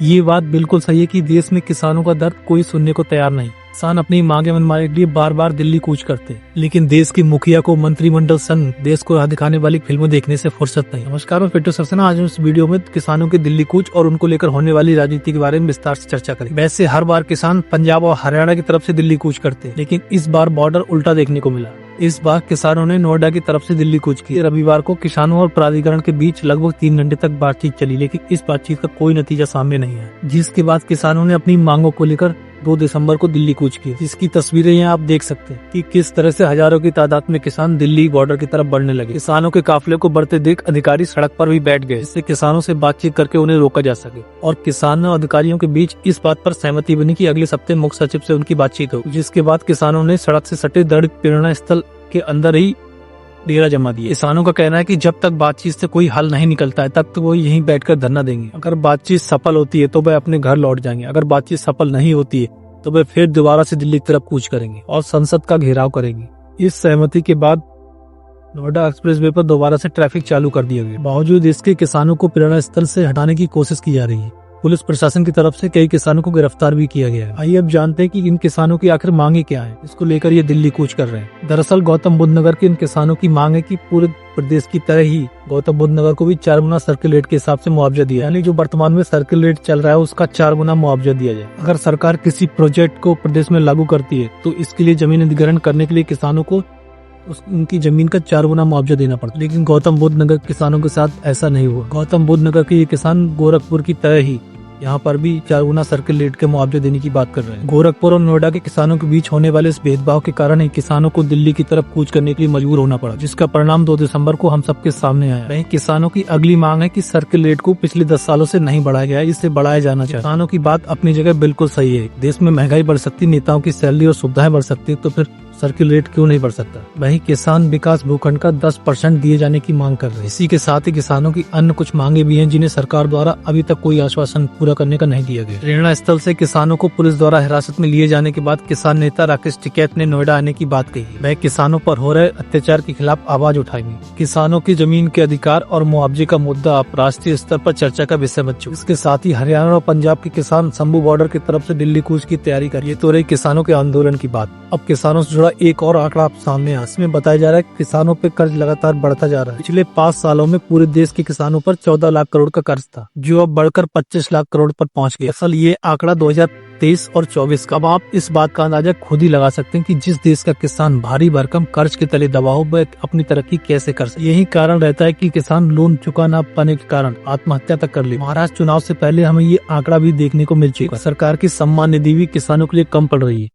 ये बात बिल्कुल सही है कि देश में किसानों का दर्द कोई सुनने को तैयार नहीं। किसान अपनी मांगे मनवाने के लिए बार बार दिल्ली कूच करते हैं, लेकिन देश की मुखिया को मंत्रिमंडल संग देश को राह दिखाने वाली फिल्में देखने से फुर्सत नहीं। नमस्कार, मैं पिंटू सक्सेना। आज इस वीडियो में किसानों के दिल्ली कूच और उनको लेकर होने वाली राजनीति के बारे में विस्तार से चर्चा करें। वैसे हर बार किसान पंजाब और हरियाणा की तरफ से दिल्ली कूच करते हैं, लेकिन इस बार बॉर्डर उल्टा देखने को मिला। इस बार किसानों ने नोएडा की तरफ से दिल्ली कूच की। रविवार को किसानों और प्राधिकरण के बीच लगभग 3 घंटे तक बातचीत चली, लेकिन इस बातचीत का कोई नतीजा सामने नहीं है, जिसके बाद किसानों ने अपनी मांगों को लेकर 2 दिसंबर को दिल्ली कूच की, जिसकी तस्वीरें यहाँ आप देख सकते हैं कि किस तरह से हजारों की तादाद में किसान दिल्ली बॉर्डर की तरफ बढ़ने लगे। किसानों के काफिले को बढ़ते देख अधिकारी सड़क पर भी बैठ गए, जिससे किसानों से बातचीत करके उन्हें रोका जा सके। और किसानों और अधिकारियों के बीच इस बात पर सहमति बनी कि अगले सप्ताह मुख्य सचिव से उनकी बातचीत हो, जिसके बाद किसानों ने सड़क से सटे दृढ़ प्रेरणा स्थल के अंदर ही डेरा जमा दिए। किसानों का कहना है कि जब तक बातचीत से कोई हल नहीं निकलता है तब तो वो यहीं बैठकर धरना देंगे। अगर बातचीत सफल होती है तो वे अपने घर लौट जाएंगे, अगर बातचीत सफल नहीं होती है तो वे फिर दोबारा से दिल्ली की तरफ कूच करेंगे और संसद का घेराव करेंगे। इस सहमति के बाद नोएडा एक्सप्रेसवे पर दोबारा से ट्रैफिक चालू कर दिया गया। बावजूद इसके किसानों को प्रेरणा स्थल से हटाने की कोशिश की जा रही है। पुलिस प्रशासन की तरफ से कई किसानों को गिरफ्तार भी किया गया है। आइए अब जानते हैं कि इन किसानों की आखिर मांगे क्या है, इसको लेकर ये दिल्ली कूच कर रहे हैं। दरअसल गौतम बुद्ध नगर के इन किसानों की मांग है कि पूरे प्रदेश की तरह ही गौतम बुद्ध नगर को भी 4 गुना सर्किल रेट के हिसाब से मुआवजा दिया, यानी जो वर्तमान में सर्किल रेट चल रहा है उसका 4 गुना मुआवजा दिया जाए। अगर सरकार किसी प्रोजेक्ट को प्रदेश में लागू करती है तो इसके लिए जमीन अधिग्रहण करने के लिए किसानों को उनकी जमीन का 4 गुना मुआवजा देना पड़ता। लेकिन गौतम बुद्ध नगर किसानों के साथ ऐसा नहीं हुआ। गौतम बुद्ध नगर के ये किसान गोरखपुर की तरह ही यहाँ पर भी 4 गुना सर्किल रेट के मुआवजे देने की बात कर रहे हैं। गोरखपुर और नोएडा के किसानों के बीच होने वाले इस भेदभाव के कारण ही किसानों को दिल्ली की तरफ कूच करने के लिए मजबूर होना पड़ा, जिसका परिणाम 2 दिसंबर को हम सबके सामने आया। वहीं किसानों की अगली मांग है कि सर्किल रेट को पिछले 10 सालों से नहीं बढ़ाया गया है, इसे बढ़ाया जाना चाहिए। किसानों की बात अपनी जगह बिल्कुल सही है। देश में महंगाई बढ़ सकती, नेताओं की सैलरी और सुविधाएं बढ़ सकती, तो फिर सर्किल रेट क्यों नहीं बढ़ सकता। वहीं किसान विकास भूखंड का 10% दिए जाने की मांग कर रहे हैं। इसी के साथ ही किसानों की अन्य कुछ मांगे भी हैं, जिन्हें सरकार द्वारा अभी तक कोई आश्वासन पूरा करने का नहीं दिया गया। प्रेरणा स्थल से किसानों को पुलिस द्वारा हिरासत में लिए जाने के बाद किसान नेता राकेश टिकैत ने नोएडा आने की बात कही। वह किसानों पर हो रहे अत्याचार के खिलाफ आवाज उठाएंगे। किसानों की जमीन के अधिकार और मुआवजे का मुद्दा अब राष्ट्रीय स्तर पर चर्चा का विषय बन चुका है। इसके साथ ही हरियाणा और पंजाब के किसान शंभू बॉर्डर की तरफ से दिल्ली कूच की तैयारी कर रही है। तो रही किसानों के आंदोलन की बात। अब किसानों से जुड़ा एक और आंकड़ा सामने आ, इसमें बताया जा रहा है कि किसानों पे कर्ज लगातार बढ़ता जा रहा है। पिछले 5 सालों में पूरे देश के किसानों पर 14 लाख करोड़ का कर्ज था, जो अब बढ़कर 25 लाख करोड़ पर पहुंच गया। असल ये आंकड़ा 2023 और 24 का। अब आप इस बात का अंदाजा खुद ही लगा सकते हैं कि जिस देश का किसान भारी भरकम कर्ज के तले दबा हो, वह अपनी तरक्की कैसे कर सकते। यही कारण रहता है कि किसान लोन चुका न पाने के कारण आत्महत्या तक कर ले। महाराष्ट्र चुनाव से पहले हमें ये आंकड़ा भी देखने को मिल चुका। सरकार की सम्मान निधि भी किसानों के लिए कम पड़ रही है।